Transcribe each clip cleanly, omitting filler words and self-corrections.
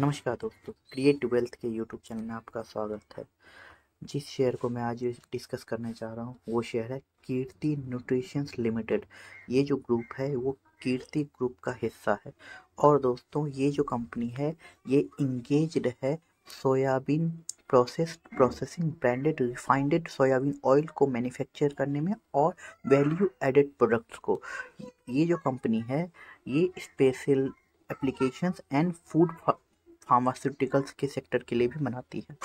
नमस्कार दोस्तों, create wealth के यूट्यूब चैनल में आपका स्वागत है। जिस शेयर को मैं आज डिस्कस करने जा रहा हूँ वो शेयर है कीर्ति न्यूट्रिशंस लिमिटेड। ये जो ग्रुप है वो कीर्ति ग्रुप का हिस्सा है। और दोस्तों ये जो कंपनी है ये इंगेज्ड है soybean processing branded refined soybean oil को मैन्युफैक्चर करने में और वैल्यू एडेड प्रोडक्ट्स को। ये जो कंपनी है ये special applications and food pharmaceuticals के सेक्टर के लिए भी बनाती है।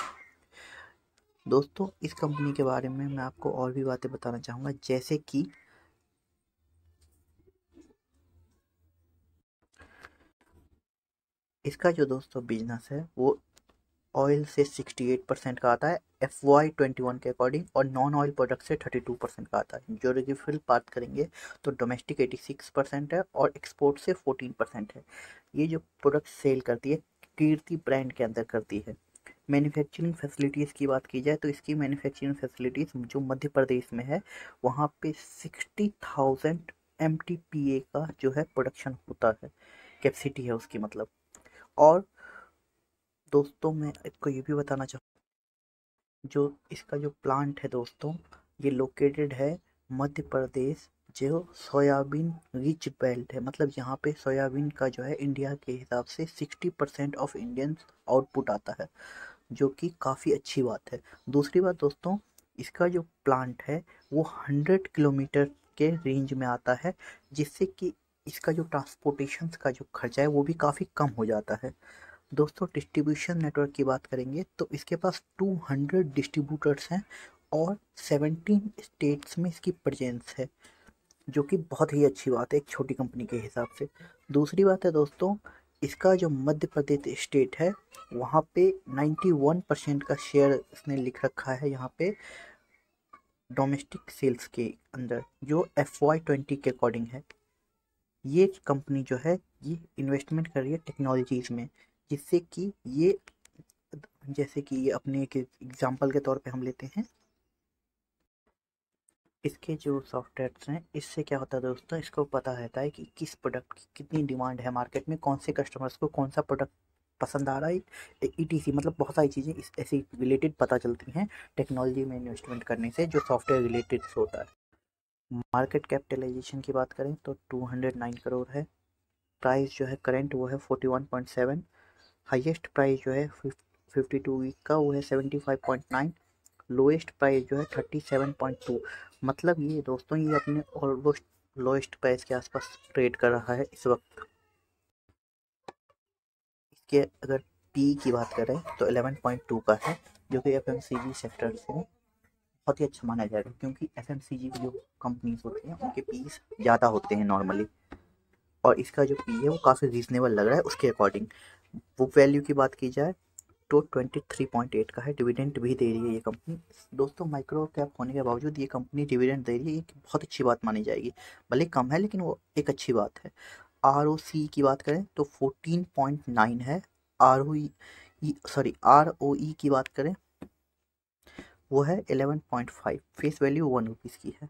दोस्तों इस कंपनी के बारे में मैं आपको और भी बातें बताना चाहूँगा, जैसे कि इसका जो दोस्तों बिजनेस है वो ऑयल से 68% का आता है FY21 के अकॉर्डिंग, और नॉन ऑयल प्रोडक्ट से 32% का आता है। ज्योग्राफिकल बात करेंगे तो डोमेस्टिक 86% है और एक्सपोर्ट से 14% है। ये जो प्रोडक्ट सेल करती है कीर्ति ब्रांड के अंदर करती है। मैन्युफैक्चरिंग फैसिलिटीज़ की बात की जाए तो इसकी मैन्युफैक्चरिंग फैसिलिटीज़ जो मध्य प्रदेश में है वहाँ पे 60,000 MTPA का जो है प्रोडक्शन होता है, कैपेसिटी है उसकी मतलब। और दोस्तों मैं आपको ये भी बताना चाहूँ, जो इसका जो प्लांट है दोस्तों ये लोकेटेड है मध्य प्रदेश, जो सोयाबीन रिच बेल्ट है, मतलब यहाँ पे सोयाबीन का जो है इंडिया के हिसाब से 60% ऑफ इंडियन आउटपुट आता है, जो कि काफ़ी अच्छी बात है। दूसरी बात दोस्तों, इसका जो प्लांट है वो 100 किलोमीटर के रेंज में आता है, जिससे कि इसका जो ट्रांसपोर्टेशन का जो खर्चा है वो भी काफ़ी कम हो जाता है। दोस्तों डिस्ट्रीब्यूशन नेटवर्क की बात करेंगे तो इसके पास 200 डिस्ट्रीब्यूटर्स हैं और 17 स्टेट्स में इसकी प्रेजेंस है, जो कि बहुत ही अच्छी बात है एक छोटी कंपनी के हिसाब से। दूसरी बात है दोस्तों, इसका जो मध्य प्रदेश स्टेट है वहाँ पे 91% का शेयर इसने लिख रखा है यहाँ पे डोमेस्टिक सेल्स के अंदर, जो FY20 के अकॉर्डिंग है। ये कंपनी जो है ये इन्वेस्टमेंट कर रही है टेक्नोलॉजीज में, जिससे कि ये, जैसे कि ये अपने एक एग्जांपल के तौर पे हम लेते हैं इसके जो सॉफ्टवेयर्स हैं, इससे क्या होता है दोस्तों, इसको पता रहता है कि किस प्रोडक्ट की कितनी डिमांड है मार्केट में, कौन से कस्टमर्स को कौन सा प्रोडक्ट पसंद आ रहा है, ETC मतलब बहुत सारी चीज़ें इस ऐसे रिलेटेड पता चलती हैं टेक्नोलॉजी में इन्वेस्टमेंट करने से, जो सॉफ्टवेयर रिलेटेड से होता है। मार्केट कैपिटलाइजेशन की बात करें तो 209 करोड़ है। प्राइस जो है करेंट वो है 41.7। हाईएस्ट प्राइस जो है 52 वीक का वो है 75.9। लोएस्ट प्राइस जो है 37.2। मतलब ये दोस्तों ये अपने ऑलमोस्ट लोएस्ट प्राइस के आसपास ट्रेड कर रहा है इस वक्त। इसके अगर पी की बात करें तो 11.2 का है, जो कि FMCG सेक्टर से बहुत ही अच्छा माना जाएगा, क्योंकि FMCG की जो कंपनीज होती हैं उनके पीस ज़्यादा होते हैं नॉर्मली, और इसका जो पी है वो काफ़ी रीजनेबल लग रहा है उसके अकॉर्डिंग। बुक वैल्यू की बात की जाए तो 23.8 का है। डिविडेंड भी दे रही है ये कंपनी। दोस्तों माइक्रो कैप होने के बावजूद ये कंपनी डिविडेंड दे रही है, ये बहुत अच्छी बात मानी जाएगी। भले कम है लेकिन वो एक अच्छी बात है। ROC की बात करें तो 14.9 है। ROE की बात करें वो है 11.5। फेस वैल्यू 1 रुपीज़ की है।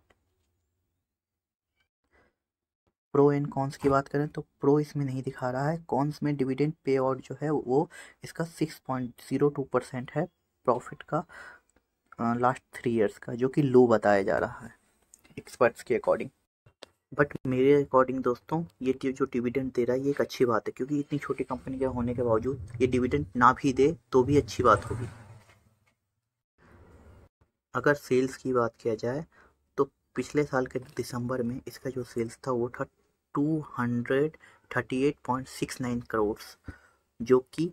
प्रो एंड कॉन्स की बात करें तो प्रो इसमें नहीं दिखा रहा है, कॉन्स में डिविडेंड पे आउट जो है वो इसका 6.02% है प्रॉफिट का लास्ट 3 ईयर्स का, जो कि लो बताया जा रहा है एक्सपर्ट्स के अकॉर्डिंग। बट मेरे अकॉर्डिंग दोस्तों ये जो डिविडेंड दे रहा है ये एक अच्छी बात है, क्योंकि इतनी छोटी कंपनी के होने के बावजूद ये डिविडेंड ना भी दे तो भी अच्छी बात होगी। अगर सेल्स की बात किया जाए तो पिछले साल के दिसंबर में इसका जो सेल्स था वो था 238.69 करोड़, जो कि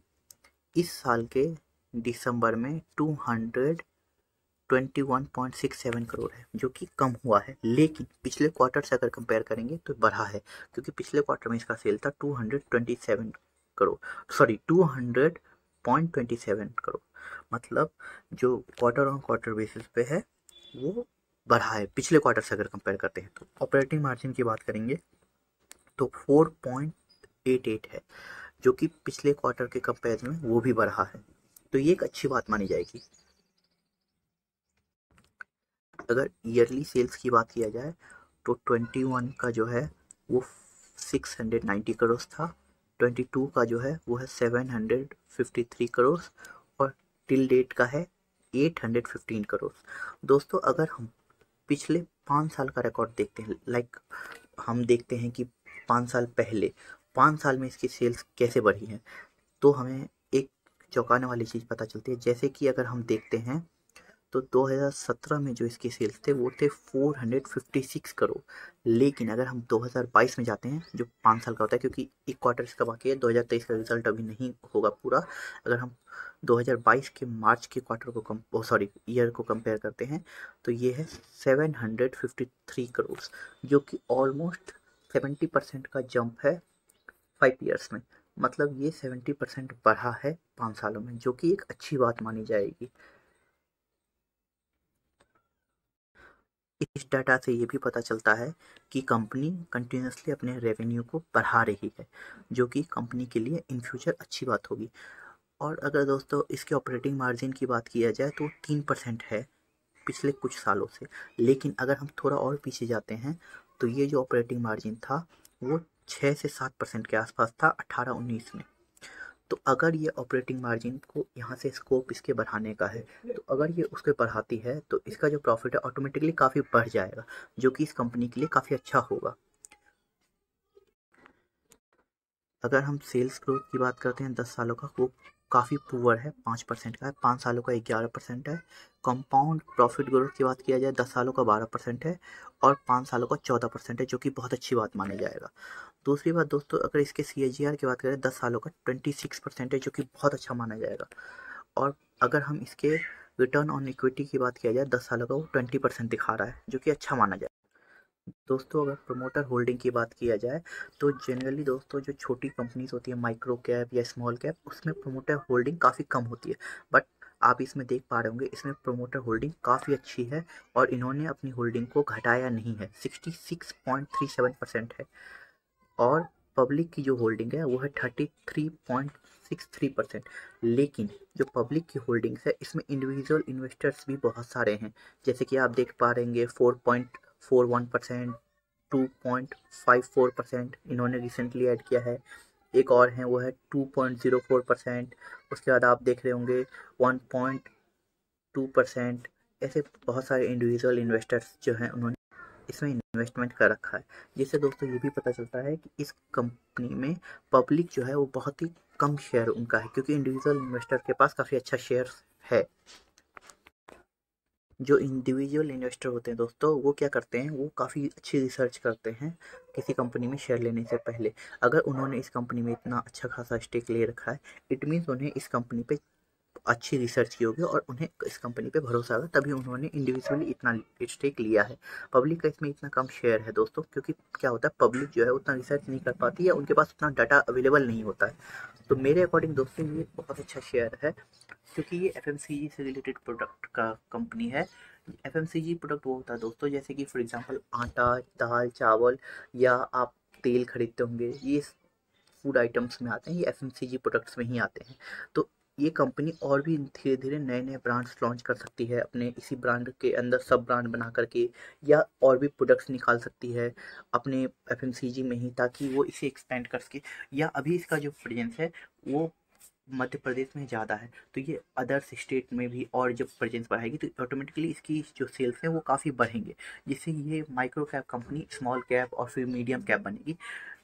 इस साल के दिसंबर में 221.67 करोड़ है, जो कि कम हुआ है। लेकिन पिछले क्वार्टर से अगर कंपेयर करेंगे तो बढ़ा है, क्योंकि पिछले क्वार्टर में इसका सेल था 227 करोड़, सॉरी 200.27 करोड़। मतलब जो क्वार्टर ऑन क्वार्टर बेसिस पे है वो बढ़ा है पिछले क्वार्टर से अगर कंपेयर करते हैं तो। ऑपरेटिंग मार्जिन की बात करेंगे तो 4.88 है, जो कि पिछले क्वार्टर के कंपेरिजन में वो भी बढ़ा है, तो ये एक अच्छी बात मानी जाएगी। अगर ईयरली सेल्स की बात किया जाए तो 21 का जो है वो 690 करोड़ था, 2022 का जो है वो है 753 करोड़ और टिल डेट का है 815 करोड़। दोस्तों अगर हम पिछले 5 साल का रिकॉर्ड देखते हैं, लाइक हम देखते हैं कि 5 साल पहले 5 साल में इसकी सेल्स कैसे बढ़ी है, तो हमें एक चौंकाने वाली चीज़ पता चलती है। जैसे कि अगर हम देखते हैं तो 2017 में जो इसके सेल्स थे वो थे 456 करोड़, लेकिन अगर हम 2022 में जाते हैं जो 5 साल का होता है, क्योंकि एक क्वार्टर इसका बाकी है, 2023 का रिजल्ट अभी नहीं होगा पूरा। अगर हम 2022 के मार्च के क्वार्टर को ईयर को कंपेयर करते हैं तो ये है 753 करोड़, जो कि ऑलमोस्ट 70% का जंप है 5 ईयर्स में। मतलब ये 70% बढ़ा है 5 सालों में, जो कि एक अच्छी बात मानी जाएगी। इस डाटा से ये भी पता चलता है कि कंपनी कंटिन्यूसली अपने रेवेन्यू को बढ़ा रही है, जो कि कंपनी के लिए इन फ्यूचर अच्छी बात होगी। और अगर दोस्तों इसके ऑपरेटिंग मार्जिन की बात किया जाए तो 3% है पिछले कुछ सालों से, लेकिन अगर हम थोड़ा और पीछे जाते हैं तो ये जो ऑपरेटिंग मार्जिन था वो 6 से 7% के आसपास था 18-19 में। तो अगर ये ऑपरेटिंग मार्जिन को यहाँ से स्कोप इसके बढ़ाने का है, तो अगर ये उसके बढ़ाती है तो इसका जो प्रॉफिट है ऑटोमेटिकली काफ़ी बढ़ जाएगा, जो कि इस कंपनी के लिए काफ़ी अच्छा होगा। अगर हम सेल्स ग्रोथ की बात करते हैं 10 सालों का, वो काफ़ी पुअर है, 5% का है। 5 सालों का 11% है। कंपाउंड प्रॉफिट ग्रोथ की बात किया जाए 10 सालों का 12% है और 5 सालों का 14% है, जो कि बहुत अच्छी बात माना जाएगा। दूसरी बात दोस्तों, अगर इसके CAGR की बात करें 10 सालों का 26% है, जो कि बहुत अच्छा माना जाएगा। और अगर हम इसके रिटर्न ऑन इक्विटी की बात किया जाए 10 सालों का, वो 20% दिखा रहा है, जो कि अच्छा माना जाए। दोस्तों अगर प्रमोटर होल्डिंग की बात किया जाए तो जनरली दोस्तों जो छोटी कंपनीज होती है माइक्रो कैप या स्मॉल कैप, उसमें प्रमोटर होल्डिंग काफ़ी कम होती है, बट आप इसमें देख पा रहे होंगे इसमें प्रमोटर होल्डिंग काफ़ी अच्छी है और इन्होंने अपनी होल्डिंग को घटाया नहीं है, 66.37% है। और पब्लिक की जो होल्डिंग है वो है 33.63%। लेकिन जो पब्लिक की होल्डिंग्स है इसमें इंडिविजुअल इन्वेस्टर्स भी बहुत सारे हैं, जैसे कि आप देख पा रहेंगे 4.41%, 2.54% इन्होंने रिसेंटली ऐड किया है। एक और है वो है 2.04%। उसके बाद आप देख रहे होंगे 1.2%। ऐसे बहुत सारे इंडिविजुअल इन्वेस्टर्स जो हैं उन्होंने इसमें इन्वेस्टमेंट कर रखा है, जिससे दोस्तों ये भी पता चलता है कि इस कंपनी में पब्लिक जो है वो बहुत ही कम शेयर उनका है, क्योंकि इंडिविजुअल इन्वेस्टर के पास काफ़ी अच्छा शेयर है। जो इंडिविजुअल इन्वेस्टर होते हैं दोस्तों वो क्या करते हैं, वो काफ़ी अच्छी रिसर्च करते हैं किसी कंपनी में शेयर लेने से पहले। अगर उन्होंने इस कंपनी में इतना अच्छा खासा स्टेक ले रखा है, इट मीन्स उन्हें इस कंपनी पे अच्छी रिसर्च की होगी और उन्हें इस कंपनी पे भरोसा होगा, तभी उन्होंने इंडिविजुअली इतना स्टेक लिया है। पब्लिक का इसमें इतना कम शेयर है दोस्तों, क्योंकि क्या होता है पब्लिक जो है उतना रिसर्च नहीं कर पाती या उनके पास उतना डाटा अवेलेबल नहीं होता है। तो मेरे अकॉर्डिंग दोस्तों ये बहुत अच्छा शेयर है, क्योंकि ये FMCG से रिलेटेड प्रोडक्ट का कंपनी है। FMCG प्रोडक्ट वो होता है दोस्तों, जैसे कि फॉर एग्जांपल आटा, दाल, चावल, या आप तेल खरीदते होंगे, ये फूड आइटम्स में आते हैं, ये FMCG प्रोडक्ट्स में ही आते हैं। तो ये कंपनी और भी धीरे धीरे नए नए ब्रांड्स लॉन्च कर सकती है, अपने इसी ब्रांड के अंदर सब ब्रांड बना करके, या और भी प्रोडक्ट्स निकाल सकती है अपने FMCG में ही, ताकि वो इसे एक्सपेंड कर सके। या अभी इसका जो प्रेजेंस है वो मध्य प्रदेश में ज़्यादा है, तो ये अदर्स स्टेट में भी और जब प्रेजेंस बढ़ाएगी तो ऑटोमेटिकली इसकी जो सेल्स हैं वो काफ़ी बढ़ेंगे, जिससे ये micro cap company small cap और फिर मीडियम कैप बनेगी।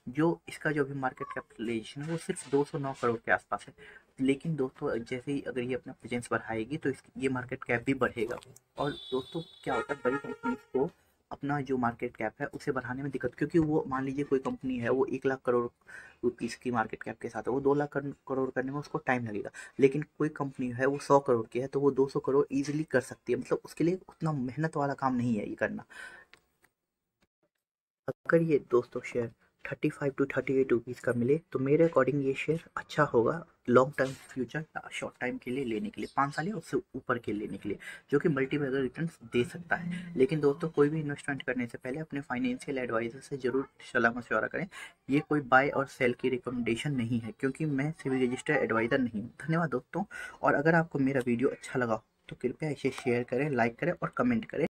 जो इसका जो भी मार्केट कैपिटलाइजेशन है वो सिर्फ 209 करोड़ के आसपास है। लेकिन दोस्तों जैसे ही अगर ये अपना प्रेजेंस बढ़ाएगी तो ये मार्केट कैप भी बढ़ेगा। और दोस्तों क्या होता है, बड़ी कंपनीज को अपना जो मार्केट कैप है उसे बढ़ाने में दिक्कत, क्योंकि वो मान लीजिए कोई कंपनी है वो 1 लाख करोड़ रुपीज़ की मार्केट कैप के साथ है, वो 2 लाख करोड़ करने में उसको टाइम लगेगा। लेकिन कोई कंपनी है वो 100 करोड़ की है तो वो 200 करोड़ ईजिली कर सकती है, मतलब उसके लिए उतना मेहनत वाला काम नहीं है ये करना। अगर ये दोस्तों शेयर 35 to 38 रुपीज़ का मिले तो मेरे अकॉर्डिंग ये शेयर अच्छा होगा long term future, short time के लिए लेने के लिए, 5 साल या उससे ऊपर के लेने के लिए, जो कि मल्टीपल रिटर्न्स दे सकता है। लेकिन दोस्तों कोई भी इन्वेस्टमेंट करने से पहले अपने फाइनेंशियल एडवाइजर से जरूर सलाह मशवरा करें। ये कोई बाय और सेल की रिकमेंडेशन नहीं है, क्योंकि मैं सिविल रजिस्टर्ड एडवाइज़र नहीं हूँ। धन्यवाद दोस्तों। और अगर आपको मेरा वीडियो अच्छा लगा तो कृपया इसे शेयर करें, लाइक करें और कमेंट करें।